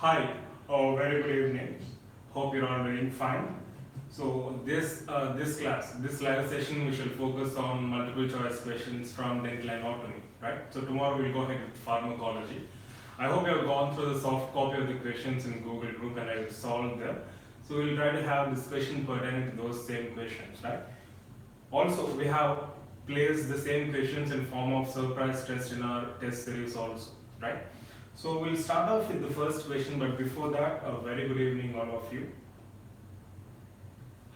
Hi, very good evening. Hope you're all doing fine. So this live session, we shall focus on multiple choice questions from dental anatomy, right? So tomorrow we'll go ahead with pharmacology. I hope you have gone through the soft copy of the questions in Google Group and I will solve them. So we'll try to have discussion pertaining to those same questions, right? Also, we have placed the same questions in form of surprise test in our test series also, right? So we'll start off with the first question, but before that, a very good evening all of you.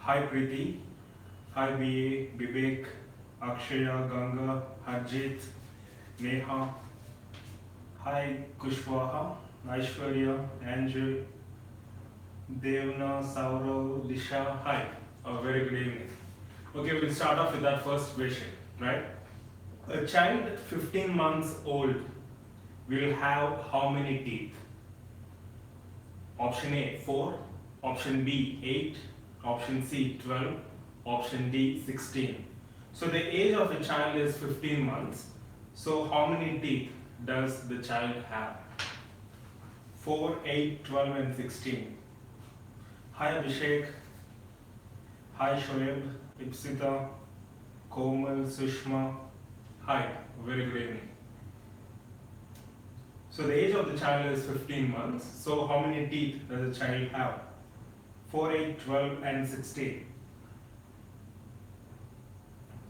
Hi Preeti, hi BA, Vivek, Akshaya, Ganga, Harjit, Neha, hi Kushwaha, Aishwarya, Angel, Devna, Saurav, Disha, hi. A very good evening. Okay, we'll start off with that first question, right? A child 15 months old will have how many teeth? Option A 4, option B 8, option C 12, option D 16. So the age of a child is 15 months. So how many teeth does the child have? 4, 8, 12 and 16. Hi Abhishek. Hi Shoaib, Ipsita, Komal, Sushma. Hi, very good evening. So the age of the child is 15 months. So how many teeth does the child have? 4, 8, 12 and 16.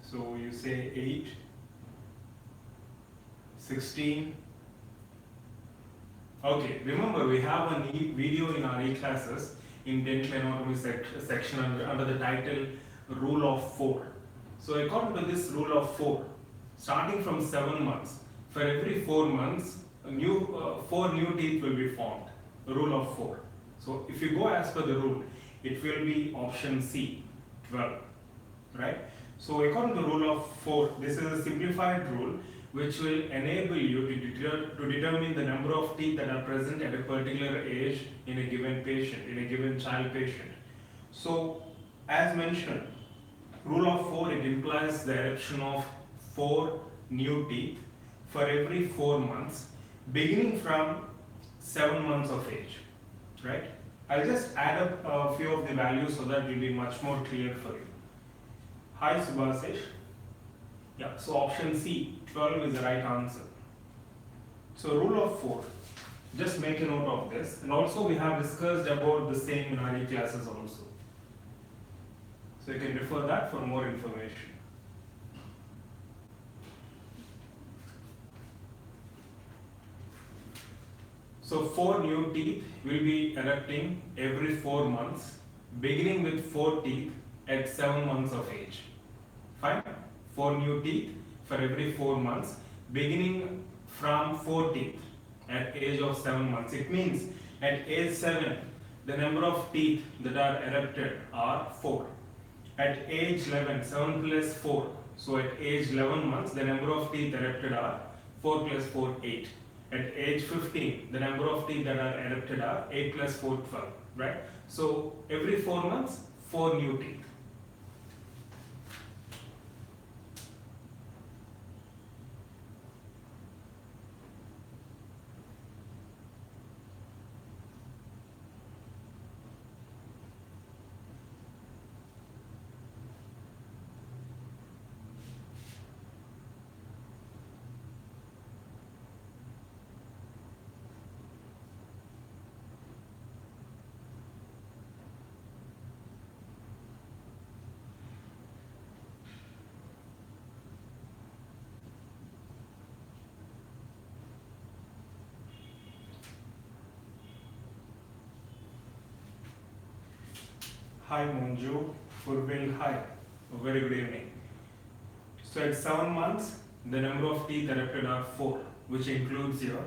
So you say 8, 16. Okay, remember we have a video in our e-classes in dental anatomy section under the title Rule of 4. So according to this rule of 4, starting from 7 months, for every 4 months, 4 new teeth will be formed. Rule of 4. So if you go as per the rule, it will be option C, 12, right? So according to the rule of 4, this is a simplified rule which will enable you to determine the number of teeth that are present at a particular age in a given patient, in a given child patient. So as mentioned, rule of 4, it implies the eruption of 4 new teeth for every 4 months, beginning from 7 months of age, right? I'll just add up a few of the values so that it will be much more clear for you. Hi Subhasish. Yeah, so option C, 12 is the right answer. So rule of 4, just make a note of this. And also we have discussed about the same in our classes also. So you can refer that for more information. So 4 new teeth will be erupting every 4 months, beginning with 4 teeth at 7 months of age. Fine? 4 new teeth for every 4 months, beginning from 4 teeth at age of 7 months. It means at age 7, the number of teeth that are erupted are 4. At age 11, 7 plus 4. So at age 11 months, the number of teeth erupted are 4 plus 4, 8. At age 15, the number of teeth that are erupted are 8 plus 4, 12, right? So every 4 months, 4 new teeth. Hi Monju, Furbil, hi. A very good evening. So at 7 months, the number of teeth erupted are 4, which includes your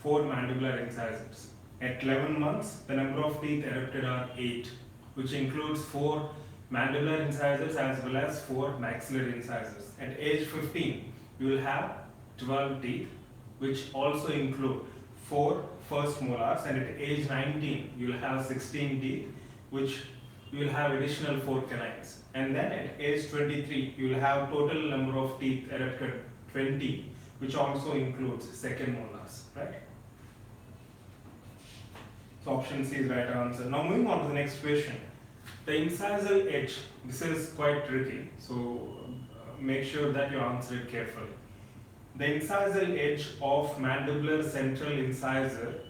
4 mandibular incisors. At 11 months, the number of teeth erupted are 8, which includes 4 mandibular incisors as well as 4 maxillary incisors. At age 15, you will have 12 teeth, which also include 4 first molars, and at age 19, you will have 16 teeth, which you will have additional 4 canines. And then at age 23, you will have total number of teeth erupted 20, which also includes second molars, right? So option C is right answer. Now moving on to the next question. The incisal edge, this is quite tricky, so make sure that you answer it carefully. The incisal edge of mandibular central incisor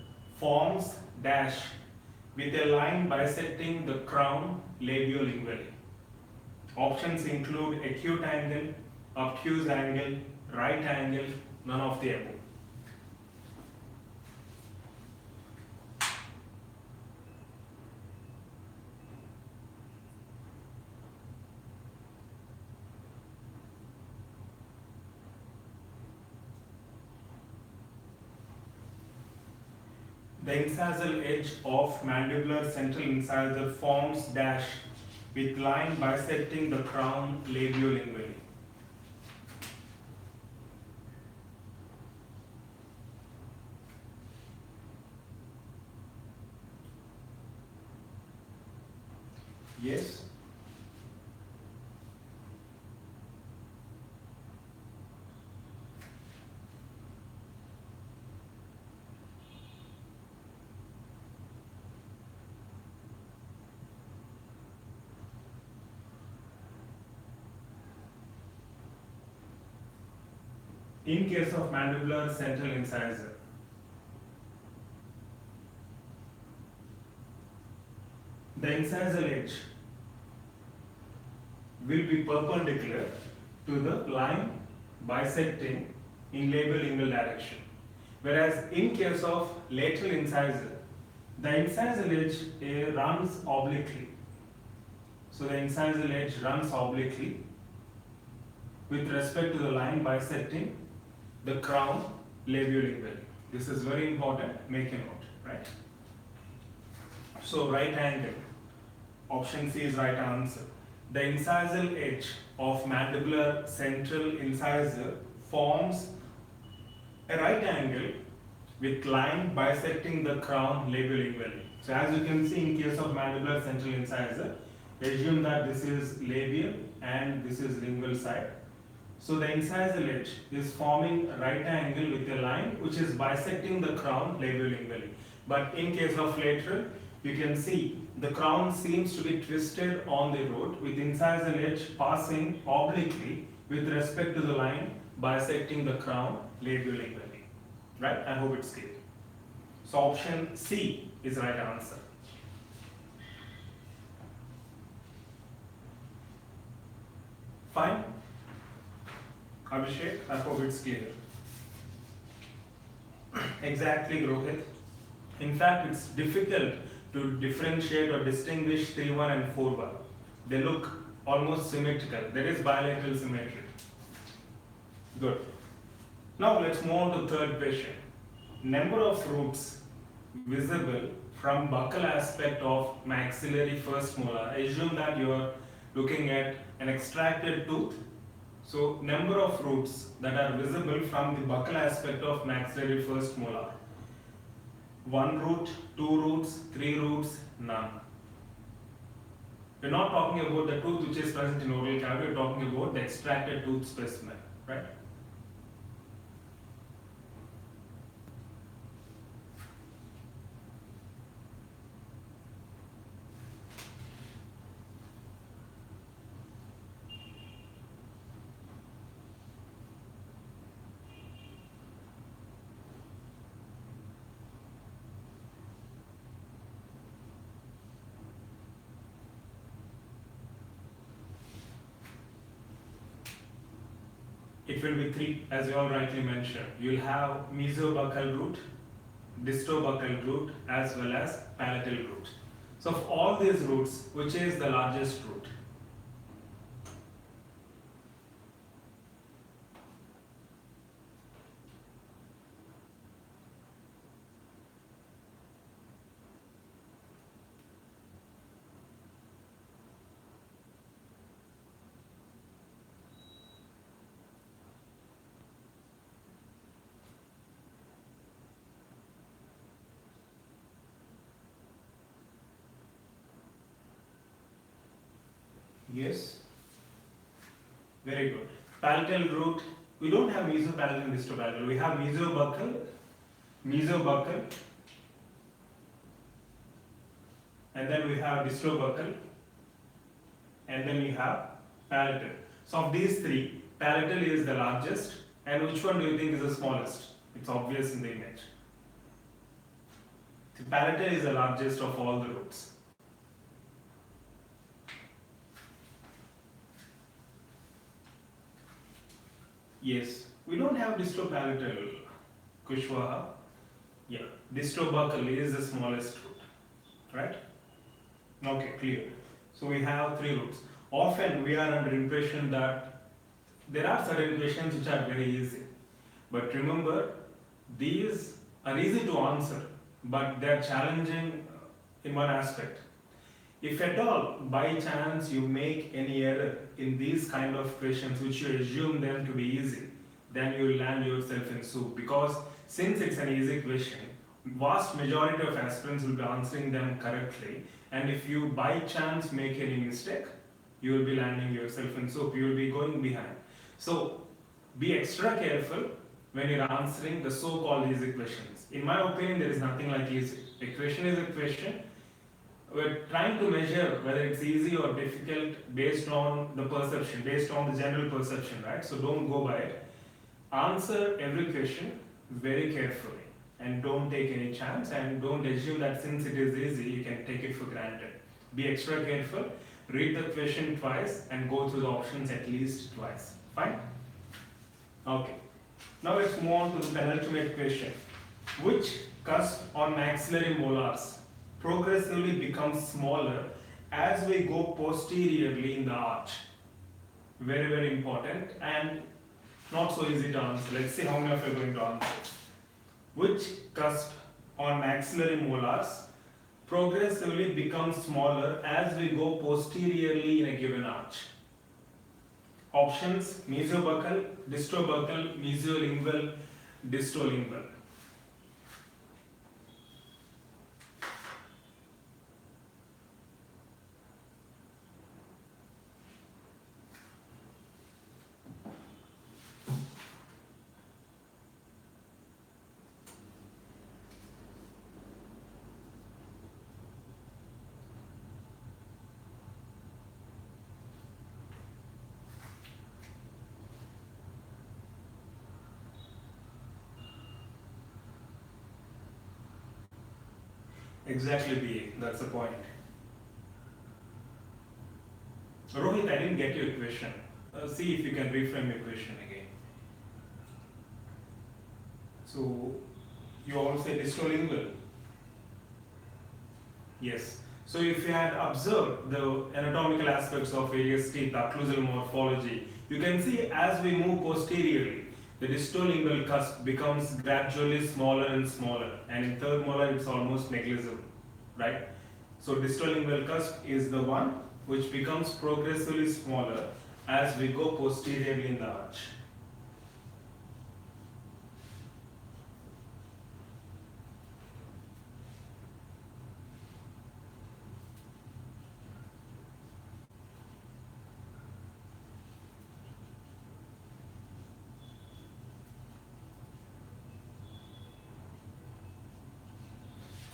forms dash with a line bisecting the crown labiolingually. Options include acute angle, obtuse angle, right angle, none of the above. The incisal edge of mandibular central incisor forms dash with line bisecting the crown labiolingually. Yes? In case of mandibular central incisor, the incisal edge will be perpendicular to the line bisecting in labiolingual direction. Whereas in case of lateral incisor, the incisal edge runs obliquely. So the incisal edge runs obliquely with respect to the line bisecting the crown labiolingually. This is very important, make a note, right? So right angle, option C is right answer. The incisal edge of mandibular central incisor forms a right angle with line bisecting the crown labiolingually. So as you can see, in case of mandibular central incisor, assume that this is labial and this is lingual side. So the incisal edge is forming a right angle with a line which is bisecting the crown labiolingually. But in case of lateral, you can see the crown seems to be twisted on the root with incisal edge passing obliquely with respect to the line bisecting the crown labiolingually. Right? I hope it's clear. So option C is the right answer. Fine? Abhishek, I hope it's clear. Exactly, Rohit. In fact, it's difficult to differentiate or distinguish 3-1 and 4-1. They look almost symmetrical. There is bilateral symmetry. Good. Now let's move on to third question. Number of roots visible from buccal aspect of maxillary first molar. I assume that you are looking at an extracted tooth. So number of roots that are visible from the buccal aspect of maxillary first molar. 1 root, 2 roots, 3 roots, none. We're not talking about the tooth which is present in oral cavity, we're talking about the extracted tooth specimen, right? It will be 3, as you all rightly mentioned. You'll have mesobuccal root, distobuccal root, as well as palatal root. So of all these roots, which is the largest root? Yes. Very good. Palatal root, we don't have mesopalatal and distopalatal. We have mesobuccal, and then we have distobuccal, and then we have palatal. So of these three, palatal is the largest, and which one do you think is the smallest? It's obvious in the image. The palatal is the largest of all the roots. Yes, we don't have distopalatal, Kushwaha. Yeah, distobuccal is the smallest root, right? Okay, clear. So we have three roots. Often we are under impression that there are certain questions which are very easy. But remember, these are easy to answer, but they are challenging in one aspect. If at all, by chance, you make any error in these kind of questions which you assume them to be easy, then you will land yourself in soup. Because since it's an easy question, vast majority of aspirants will be answering them correctly. And if you by chance make any mistake, you will be landing yourself in soup. You will be going behind. So be extra careful when you're answering the so-called easy questions. In my opinion, there is nothing like easy. A question is a question. We're trying to measure whether it's easy or difficult based on the perception, based on the general perception, right? So don't go by it. Answer every question very carefully and don't take any chance and don't assume that since it is easy, you can take it for granted. Be extra careful, read the question twice and go through the options at least twice. Fine? Okay. Now let's move on to the penultimate question. Which cusp on maxillary molars progressively becomes smaller as we go posteriorly in the arch? Very, very important and not so easy to answer. Let's see how many of you are going to answer. Which cusp on maxillary molars progressively becomes smaller as we go posteriorly in a given arch? Options: mesobuccal, distobuccal, mesolingual, distolingual. Exactly, BA. That's the point. Rohit, I didn't get your question. See if you can reframe your question again. So, you all say distolingual. Yes. So, if you had observed the anatomical aspects of various teeth, occlusal morphology, you can see as we move posteriorly, the distolingual cusp becomes gradually smaller and smaller, and in third molar it's almost negligible, right? So distolingual cusp is the one which becomes progressively smaller as we go posteriorly in the arch.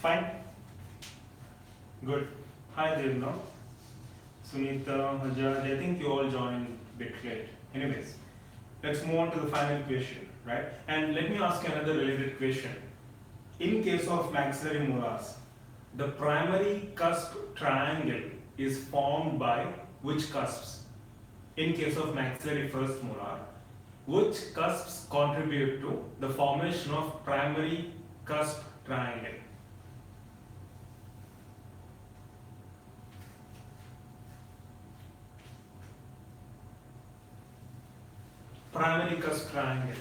Fine? Good. Hi Devna, Sunita, Hajaj, I think you all joined a bit late. Anyways, let's move on to the final question, right? And let me ask you another related question. In case of maxillary molars, the primary cusp triangle is formed by which cusps? In case of maxillary first molar, which cusps contribute to the formation of primary cusp triangle? Primary cusp triangle.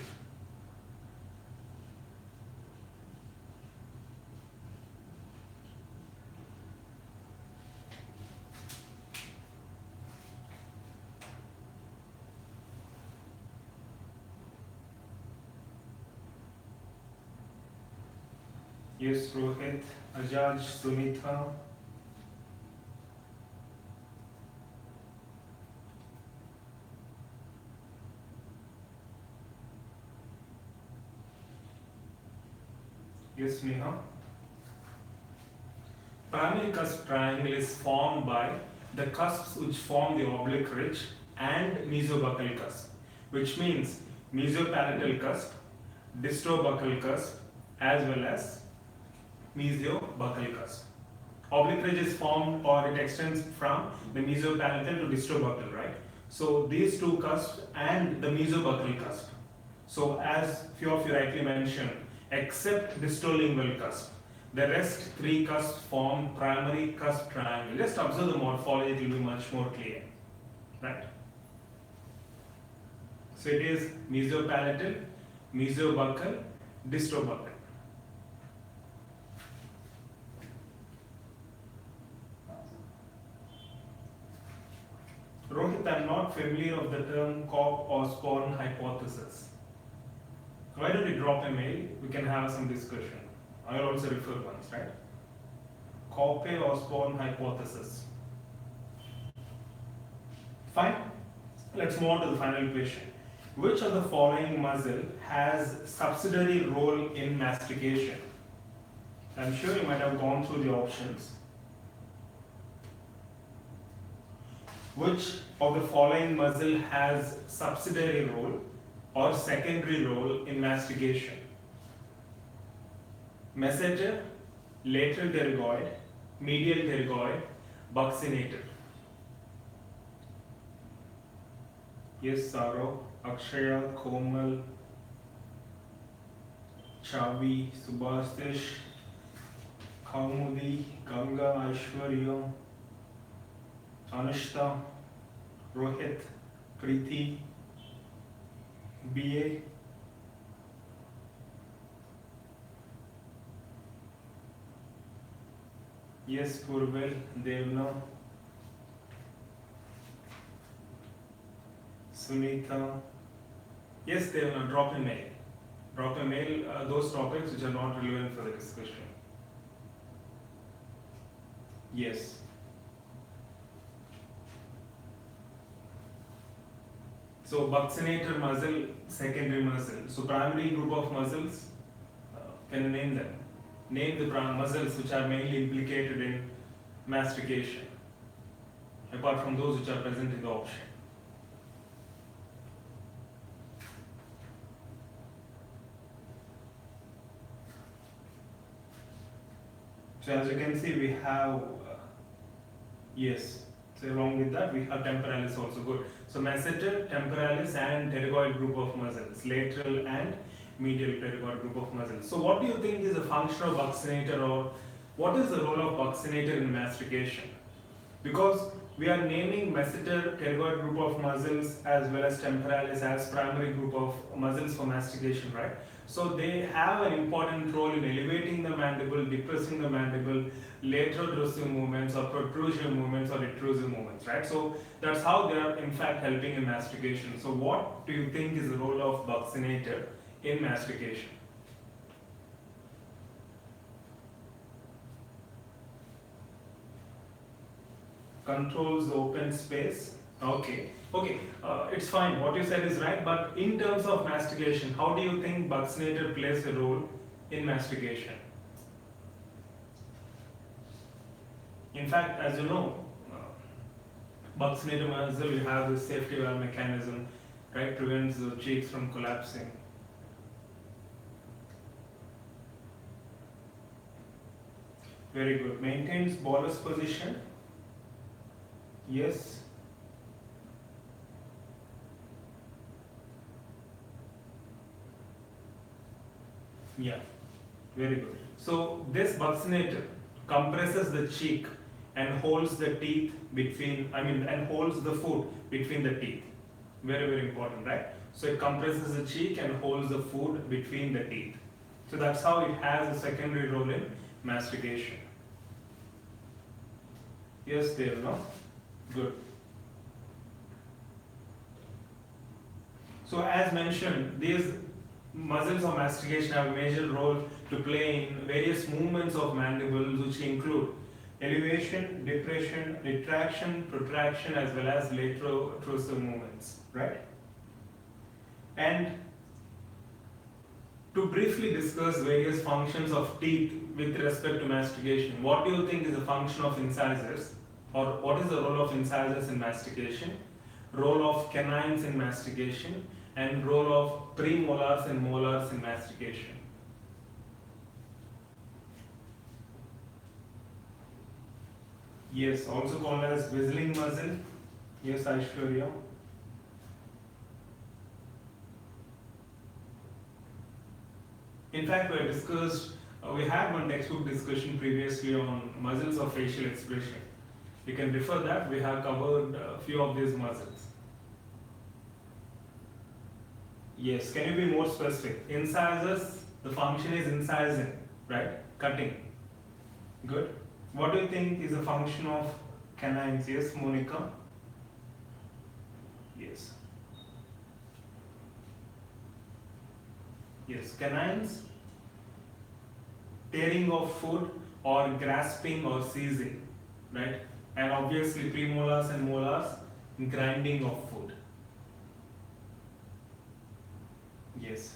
Yes, Rohit, Ajaj, Sunita. Yes, Neha. primary cusp triangle is formed by the cusps which form the oblique ridge and mesobuccal cusp, which means mesopalatal cusp, distobuccal cusp, as well as mesiobuccal cusp. Oblique ridge is formed or it extends from the mesopalatal to distobuccal, right? So these two cusps and the mesobuccal cusp. So as few of you rightly mentioned, except distolingual cusp, the rest three cusps form primary cusp triangle. Just observe the morphology, it will be much more clear, right? So it is mesopalatal, mesobuccal, distobuccal. Rohit, I am not familiar of the term Kopp or Spawn hypothesis. Why don't you drop a mail? We can have some discussion. I will also refer once, right? Kopp or Spawn hypothesis. Fine. Let's move on to the final question. Which of the following muscle has subsidiary role in mastication? I'm sure you might have gone through the options. Which of the following muscle has subsidiary role or secondary role in mastication? Messenger, lateral pterygoid, medial pterygoid, buccinator. Yes, Saro, Akshaya, Komal, Chavi, Subhastish, Kaumudi, Ganga, Aishwarya, Anushta, Rohit, Preeti, BA. Yes, Purvel, Devna, Sunita. Yes, Devna, drop a mail. Drop a mail, those topics which are not relevant for the discussion. Yes. So buccinator muscle, secondary muscle. So primary group of muscles, can you name them? Name the muscles which are mainly implicated in mastication, apart from those which are present in the option. So as you can see, we have, yes, so along with that, we have temporalis also good. So masseter, temporalis and pterygoid group of muscles, lateral and medial pterygoid group of muscles. So what do you think is the function of buccinator, or what is the role of buccinator in mastication? Because we are naming masseter, pterygoid group of muscles as well as temporalis as primary group of muscles for mastication, right? So they have an important role in elevating the mandible, depressing the mandible, lateral drosive movements or protrusive movements or intrusive movements, right? So that's how they are in fact helping in mastication. So what do you think is the role of buccinator in mastication? Controls the open space. Okay, it's fine. What you said is right, but in terms of mastication, how do you think buccinator plays a role in mastication? In fact, as you know, buccinator muscle, you have this safety valve mechanism, right? Prevents the cheeks from collapsing. Very good. Maintains bolus position. Yes. Yeah, very good. So this buccinator compresses the cheek and holds the teeth between, and holds the food between the teeth. Very, very important, right? So it compresses the cheek and holds the food between the teeth. So that's how it has a secondary role in mastication. Yes, there, no? Good. So as mentioned, these muscles of mastication have a major role to play in various movements of mandibles, which include elevation, depression, retraction, protraction, as well as lateral-trussive movements, right? And To briefly discuss various functions of teeth with respect to mastication, what do you think is the function of incisors, or what is the role of incisors in mastication, role of canines in mastication, and role of premolars and molars in mastication? Yes, also called as whistling muscle. Yes, Aishwarya. In fact, we had one textbook discussion previously on muscles of facial expression. You can refer that. We have covered a few of these muscles. Yes, can you be more specific? Incisors, the function is incising, right? Cutting. Good. What do you think is the function of canines? Yes, Monica? Yes. Yes, canines, tearing of food or grasping or seizing, right? And obviously premolars and molars, grinding of food. Yes.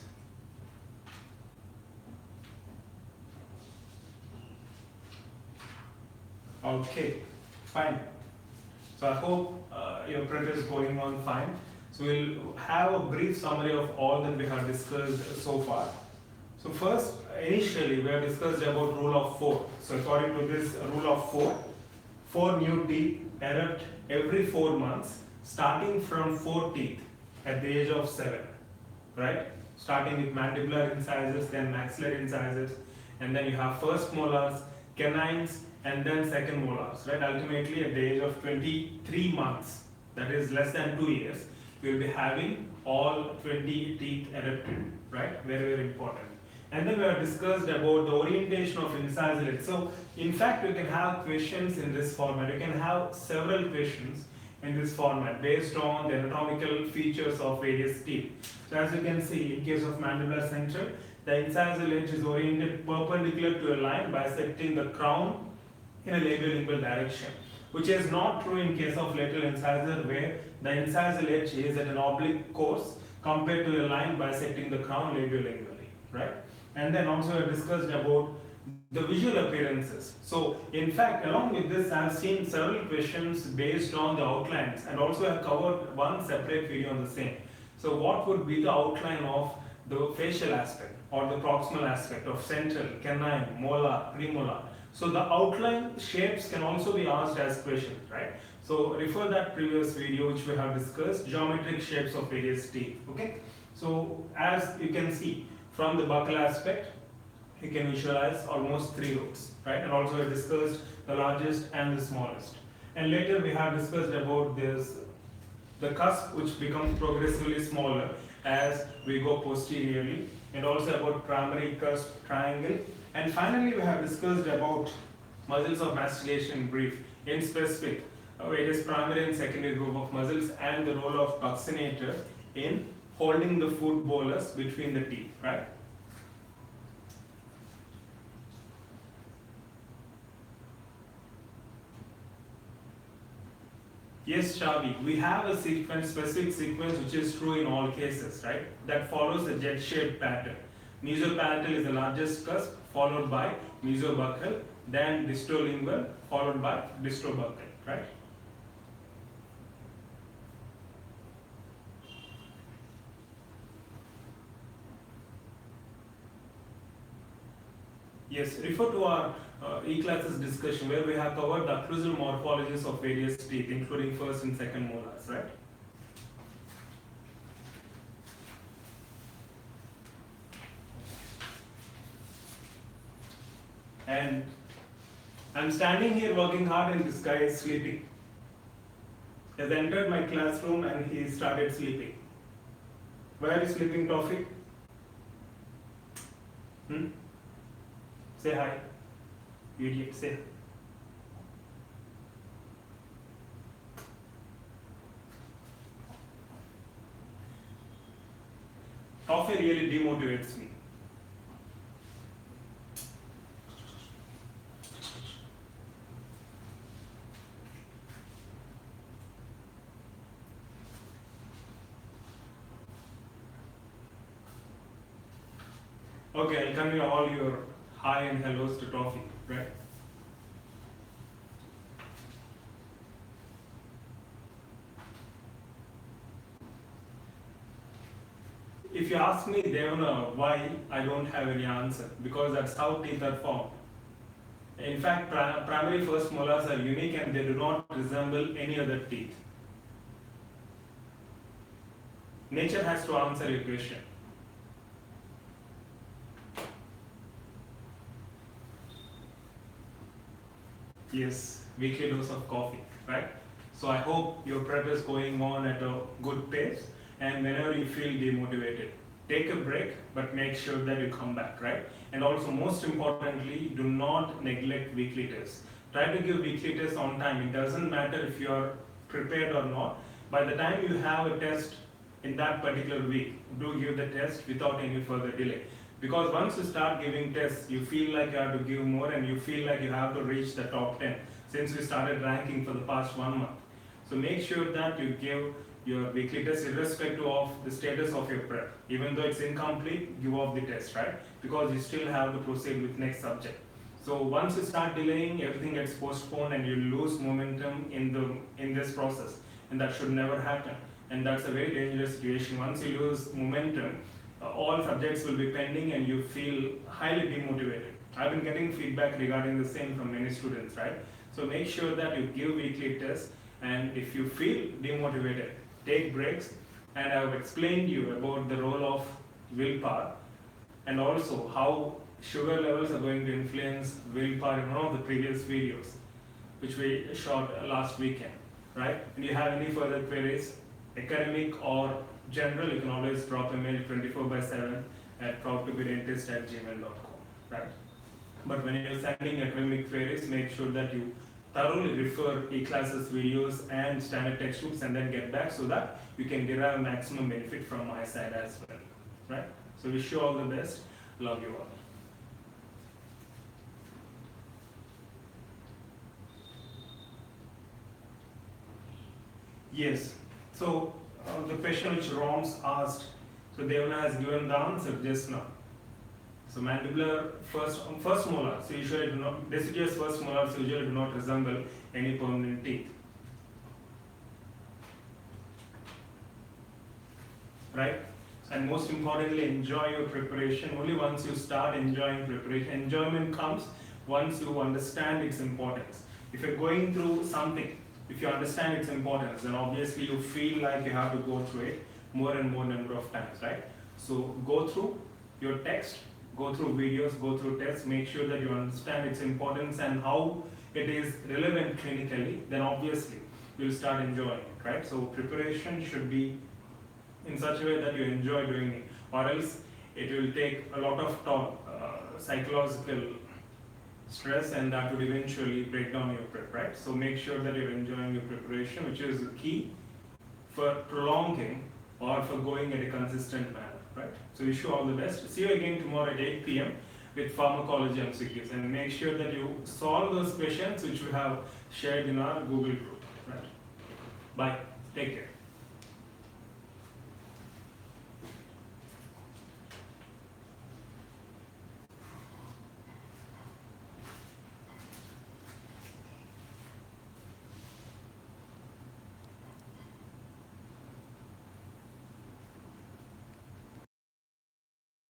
Okay, fine. So I hope your prep is going on fine. So we'll have a brief summary of all that we have discussed so far. So first, initially, we have discussed about rule of 4. So according to this rule of 4, 4 new teeth erupt every 4 months, starting from 4 teeth at the age of 7, right? Starting with mandibular incisors, then maxillary incisors, and then you have first molars, canines, and then second molars, right? Ultimately, at the age of 23 months, that is less than 2 years, we will be having all 20 teeth erupted, right? Very, very important. And then we have discussed about the orientation of incisor. So, in fact, you can have questions in this format. You can have several questions in this format based on the anatomical features of various teeth. So, as you can see, in case of mandibular central, the incisor ledge is oriented perpendicular to a line bisecting the crown in a labiolingual direction, which is not true in case of lateral incisor, where the incisor ledge is at an oblique course compared to a line bisecting the crown labiolingually, right? And then also we have discussed about the visual appearances. So in fact, along with this, I have seen several questions based on the outlines, and also I have covered one separate video on the same. So what would be the outline of the facial aspect or the proximal aspect of central, canine, molar, premolar? So the outline shapes can also be asked as questions, right? So refer that previous video which we have discussed, geometric shapes of various teeth, okay? So as you can see, from the buccal aspect, you can visualize almost 3 roots, right? And also we have discussed the largest and the smallest. And later we have discussed about the cusp, which becomes progressively smaller as we go posteriorly, and also about primary cusp, triangle. And finally we have discussed about muscles of mastication in brief, in specific, various primary and secondary group of muscles, and the role of buccinator in holding the food bolus between the teeth, right? Yes, Shavi, we have a sequence, specific sequence which is true in all cases, right? That follows the jet-shaped pattern. Mesopalatal is the largest cusp, followed by mesobuccal, then distolingual, followed by distobuccal, right? Yes, refer to our E-classes discussion where we have covered the occlusal morphologies of various teeth, including first and second molars, right? And I'm standing here working hard and this guy is sleeping. He has entered my classroom and he started sleeping. Why are you sleeping, Tawfiq? Say hi. You idiot, say. Coffee really demotivates me. Okay, I'll convey all your hi and hellos to Toffee, right? If you ask me, Devana, why, I don't have any answer, because that's how teeth are formed. In fact, primary first molars are unique and they do not resemble any other teeth. Nature has to answer your question. Yes, weekly dose of coffee, right? So I hope your prep is going on at a good pace, and whenever you feel demotivated, take a break, but make sure that you come back, right? And also, most importantly, do not neglect weekly tests. Try to give weekly tests on time. It doesn't matter if you are prepared or not. By the time you have a test in that particular week, do give the test without any further delay. Because once you start giving tests, you feel like you have to give more and you feel like you have to reach the top 10 since we started ranking for the past 1 month. So make sure that you give your weekly test irrespective of the status of your prep. Even though it's incomplete, give off the test, right? Because you still have to proceed with next subject. So once you start delaying, everything gets postponed and you lose momentum in this process. And that should never happen. And that's a very dangerous situation. Once you lose momentum, all subjects will be pending and you feel highly demotivated. I've been getting feedback regarding the same from many students, right? So make sure that you give weekly tests, and if you feel demotivated, take breaks. And I've explained you about the role of willpower and also how sugar levels are going to influence willpower in one of the previous videos which we shot last weekend, right? And you have any further queries, academic or general, you can always drop a mail 24/7 at proudtobedentist@gmail.com, right? But when you're sending academic queries, make sure that you thoroughly refer e-classes videos and standard textbooks and then get back so that you can derive maximum benefit from my side as well, right? So wish you all the best. Love you all. Yes. So the question which Roms asked, so Devana has given the answer just now. So mandibular first molars usually do not, deciduous first molars usually do not resemble any permanent teeth, right? And most importantly, enjoy your preparation. Only once you start enjoying preparation, enjoyment comes once you understand its importance. If you're going through something, if you understand its importance, then obviously you feel like you have to go through it more and more number of times, right? So go through your text, go through videos, go through tests, make sure that you understand its importance and how it is relevant clinically, then obviously you'll start enjoying it, right? So preparation should be in such a way that you enjoy doing it, or else it will take a lot of psychological stress, and that would eventually break down your prep, right? So make sure that you're enjoying your preparation, which is key for prolonging or for going at a consistent manner, right? So wish you all the best. See you again tomorrow at 8 p.m. with pharmacology MCQs, and make sure that you solve those questions which we have shared in our Google group, right? Bye. Take care.